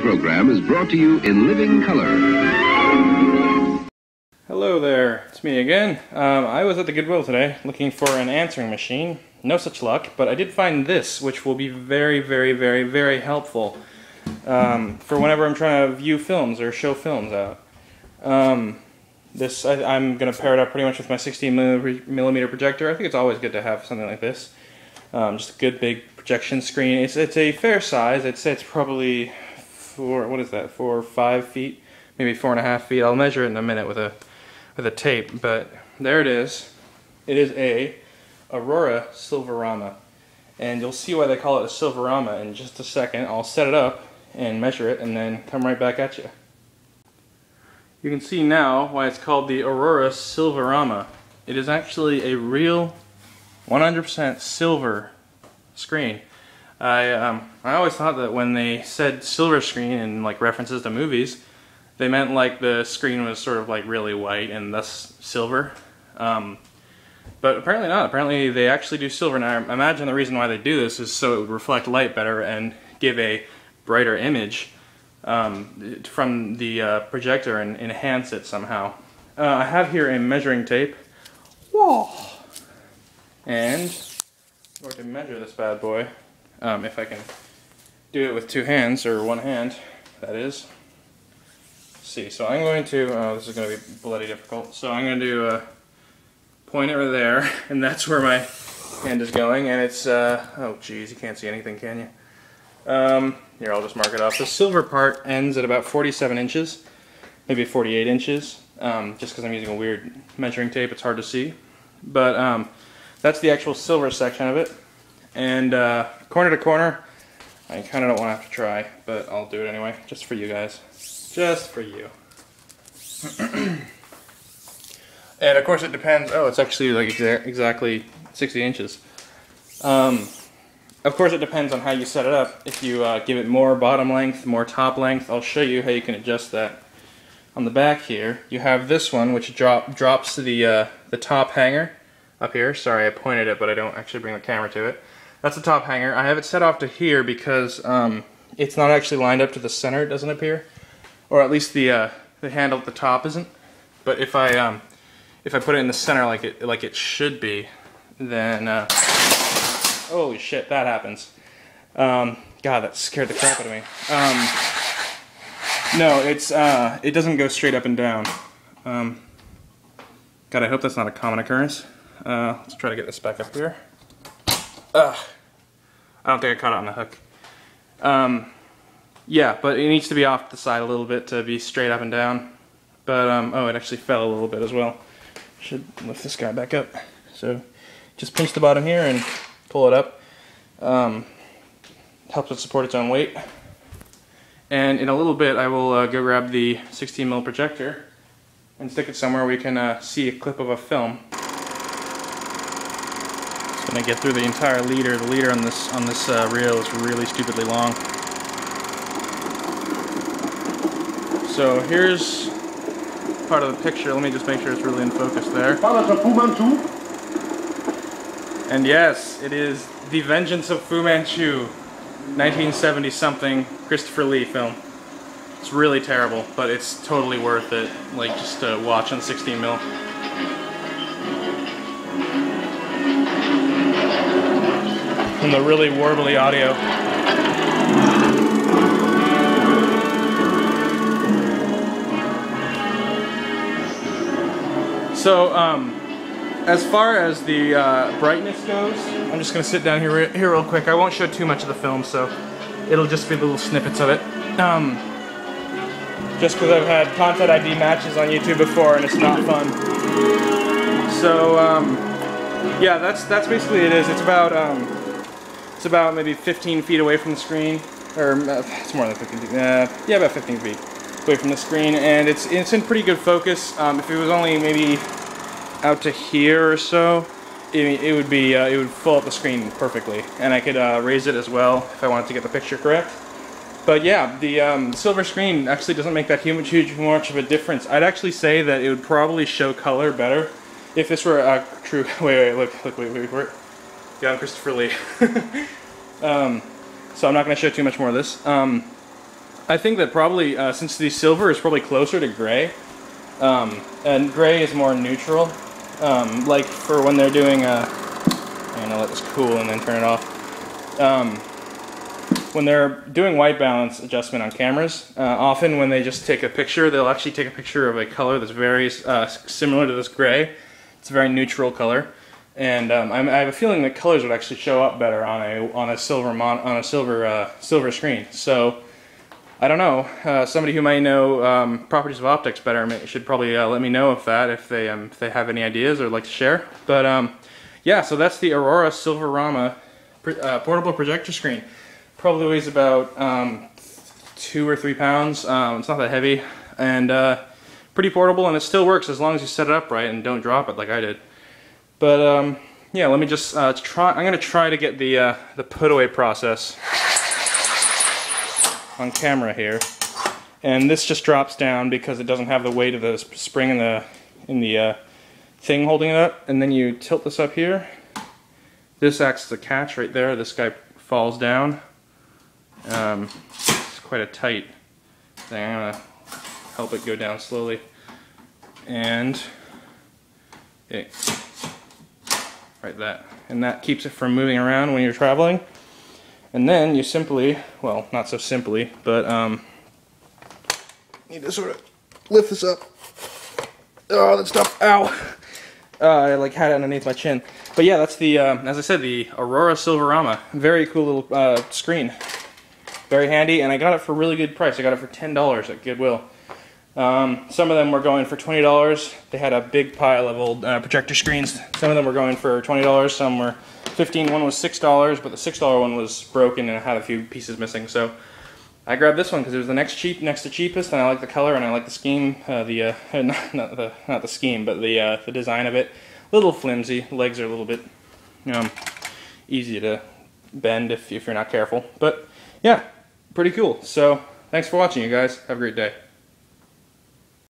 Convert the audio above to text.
program is brought to you in living color. Hello there, it's me again. I was at the Goodwill today looking for an answering machine. No such luck, but I did find this, which will be very, very, very, very helpful for whenever I'm trying to view films or show films out. I'm going to pair it up pretty much with my 16mm projector. I think it's always good to have something like this. Just a good big projection screen. It's a fair size. I'd say it's probably 4 or 5 feet, maybe 4.5 feet. I'll measure it in a minute with a tape, but there it is. It is a Aurora Silverama, and you'll see why they call it a Silverama in just a second. I'll set it up and measure it and then come right back at you. You can see now why it's called the Aurora Silverama. It is actually a real 100% silver screen. I always thought that when they said silver screen in like references to movies, they meant like the screen was sort of like really white and thus silver. But apparently not. Apparently they actually do silver. And I imagine the reason why they do this is so it would reflect light better and give a brighter image from the projector and enhance it somehow. I have here a measuring tape. Whoa! And I'm going to measure this bad boy, if I can do it with 2 hands, or 1 hand, that is. Let's see, so I'm going to, this is going to be bloody difficult, so I'm going to point it right there, and that's where my hand is going, and it's, oh geez, you can't see anything, can you? Here, I'll just mark it off. The silver part ends at about 47 inches, maybe 48 inches, just because I'm using a weird measuring tape, it's hard to see. But that's the actual silver section of it, and corner to corner, I kind of don't want to have to try, but I'll do it anyway, just for you guys. Just for you. And of course it depends, oh, it's actually like exactly 60 inches. Of course it depends on how you set it up. If you give it more bottom length, more top length, I'll show you how you can adjust that. On the back here, you have this one which drops to the top hanger up here. Sorry, I pointed it, but I don't actually bring the camera to it. That's the top hanger. I have it set off to here because it's not actually lined up to the center, it doesn't appear. Or at least the handle at the top isn't. But if I put it in the center like it should be, then holy shit, that happens. God, that scared the crap out of me. No, it doesn't go straight up and down. God, I hope that's not a common occurrence. Let's try to get this back up here. I don't think I caught it on the hook. Yeah, but it needs to be off the side a little bit to be straight up and down. But, oh, it actually fell a little bit as well. Should lift this guy back up. So, just pinch the bottom here and pull it up. Helps it support its own weight. And in a little bit, I will go grab the 16mm projector and stick it somewhere we can see a clip of a film. It's going to get through the entire leader. The leader on this reel is really stupidly long. So here's part of the picture. Let me just make sure it's really in focus there. And yes, it is The Vengeance of Fu Manchu, 1970-something Christopher Lee film. It's really terrible, but it's totally worth it, like just to watch on 16mm. And the really warbly audio. So, as far as the brightness goes, I'm just going to sit down here real quick. I won't show too much of the film, so it'll just be little snippets of it. Just because I've had Content ID matches on YouTube before and it's not fun. So, yeah, that's basically it is. It's about maybe 15 feet away from the screen, or it's more than 15 feet. Yeah, about 15 feet away from the screen, and it's in pretty good focus. If it was only maybe out to here or so, it would fill up the screen perfectly, and I could raise it as well if I wanted to get the picture correct. But yeah, the silver screen actually doesn't make that huge much of a difference. I'd actually say that it would probably show color better if this were a true. Wait for it. Yeah, I'm Christopher Lee. So I'm not going to show too much more of this. I think that probably, since the silver is probably closer to gray, and gray is more neutral, like for when they're doing, I'm gonna let this cool and then turn it off. When they're doing white balance adjustment on cameras, often when they just take a picture, they'll actually take a picture of a color that's very similar to this gray. It's a very neutral color, and I have a feeling that colors would actually show up better on a silver screen. So I don't know. Somebody who might know properties of optics better should probably let me know if they have any ideas or like to share. But yeah, so that's the Aurora Silverama portable projector screen. Probably weighs about 2 or 3 pounds. It's not that heavy, and pretty portable, and it still works as long as you set it up right and don't drop it like I did. But yeah, let me just try. I'm gonna try to get the put away process on camera here, and this just drops down because it doesn't have the weight of the spring in the thing holding it up. And then you tilt this up here. This acts as a catch right there. This guy falls down. It's quite a tight thing. I'm gonna help it go down slowly, and okay, right that keeps it from moving around when you're traveling. And then you simply, well, not so simply, but need to sort of lift this up. Oh, that stuff! Ow! I like had it underneath my chin. But yeah, that's the, as I said, the Aurora Silverama. Very cool little screen. Very handy, and I got it for a really good price. I got it for $10 at Goodwill. Some of them were going for $20. They had a big pile of old projector screens. Some of them were going for $20. Some were $15. One was $6, but the $6 one was broken and it had a few pieces missing. So I grabbed this one because it was the next to cheapest, and I like the color and I like the scheme. Not the scheme, but the design of it. A little flimsy. Legs are a little bit easy to bend if you're not careful. But yeah, pretty cool. So thanks for watching, you guys. Have a great day.